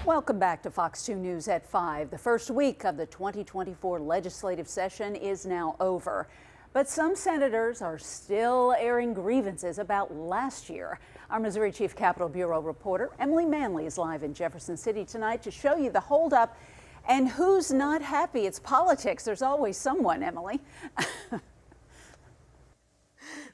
Welcome back to Fox 2 News at 5. The first week of the 2024 legislative session is now over. But some senators are still airing grievances about last year. Our Missouri Chief Capitol Bureau reporter Emily Manley is live in Jefferson City tonight to show you the holdup and who's not happy. It's politics. There's always someone, Emily.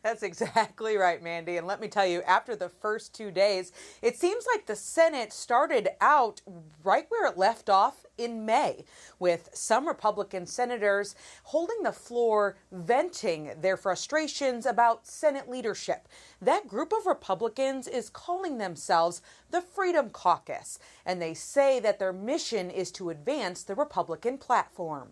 That's exactly right, Mandy. And let me tell you, after the first 2 days, it seems like the Senate started out right where it left off in May, with some Republican senators holding the floor, venting their frustrations about Senate leadership. That group of Republicans is calling themselves the Freedom Caucus, and they say that their mission is to advance the Republican platform.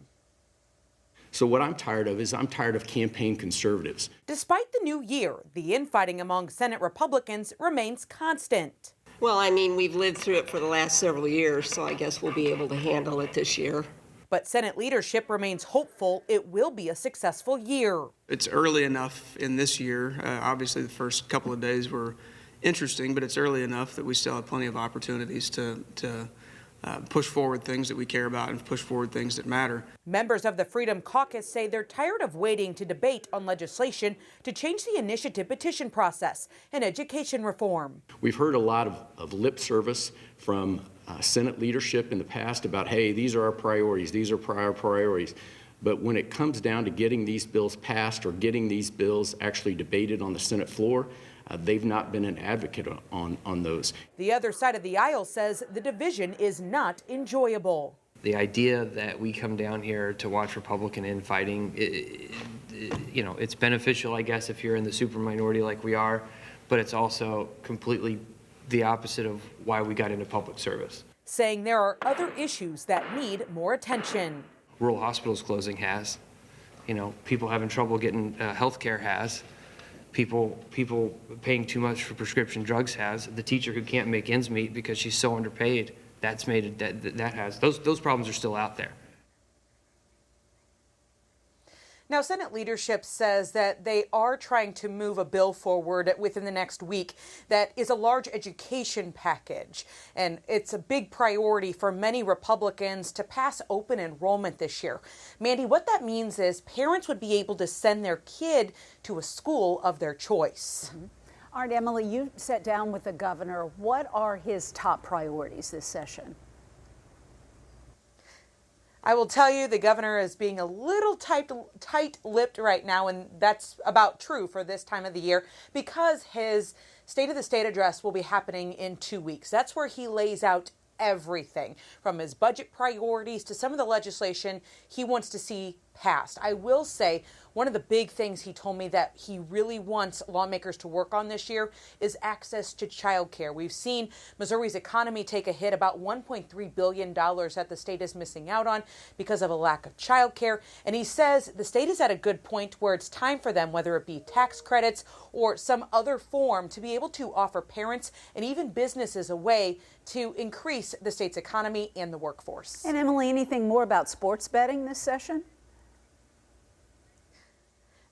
So what I'm tired of is I'm tired of campaign conservatives. Despite the new year, the infighting among Senate Republicans remains constant. Well, I mean, we've lived through it for the last several years, so I guess we'll be able to handle it this year. But Senate leadership remains hopeful it will be a successful year. It's early enough in this year. Obviously, the first couple of days were interesting, but it's early enough that we still have plenty of opportunities to push forward things that we care about and push forward things that matter. Members of the Freedom Caucus say they're tired of waiting to debate on legislation to change the initiative petition process and education reform. We've heard a lot of lip service from Senate leadership in the past about, hey, these are our priorities, these are our priorities. But when it comes down to getting these bills passed or getting these bills actually debated on the Senate floor, they've not been an advocate on those. The other side of the aisle says the division is not enjoyable. The idea that we come down here to watch Republican infighting, it's beneficial, I guess, if you're in the super minority like we are, but it's also completely the opposite of why we got into public service. Saying there are other issues that need more attention. Rural hospitals closing has, people having trouble getting health care has. People paying too much for prescription drugs has. The teacher who can't make ends meet because she's so underpaid, that has. Those problems are still out there. Now, Senate leadership says that they are trying to move a bill forward within the next week that is a large education package. And it's a big priority for many Republicans to pass open enrollment this year. Mandy, what that means is parents would be able to send their kid to a school of their choice. Mm-hmm. All right, Emily, you sat down with the governor. What are his top priorities this session? I will tell you the governor is being a little tight-lipped right now, and that's about true for this time of the year because his State of the State address will be happening in 2 weeks. That's where he lays out everything from his budget priorities to some of the legislation he wants to see passed. I will say one of the big things he told me that he really wants lawmakers to work on this year is access to child care. We've seen Missouri's economy take a hit, about $1.3 billion that the state is missing out on because of a lack of child care. And he says the state is at a good point where it's time for them, whether it be tax credits or some other form, to be able to offer parents and even businesses a way to increase the state's economy and the workforce. And Emily, anything more about sports betting this session?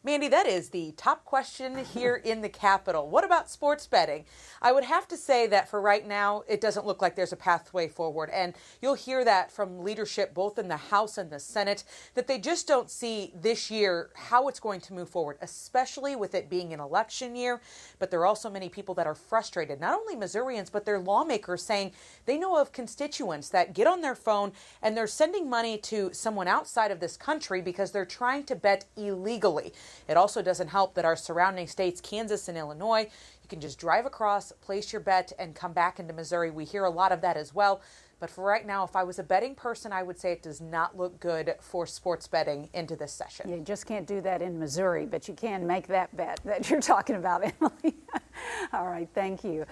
Mandy, that is the top question here in the Capitol. What about sports betting? I would have to say that for right now, it doesn't look like there's a pathway forward. And you'll hear that from leadership both in the House and the Senate, that they just don't see this year how it's going to move forward, especially with it being an election year. But there are also many people that are frustrated, not only Missourians, but their lawmakers saying they know of constituents that get on their phone and they're sending money to someone outside of this country because they're trying to bet illegally. It also doesn't help that our surrounding states, Kansas and Illinois, you can just drive across, place your bet, and come back into Missouri. We hear a lot of that as well. But for right now, if I was a betting person, I would say it does not look good for sports betting into this session. You just can't do that in Missouri, but you can make that bet that you're talking about, Emily. All right, thank you.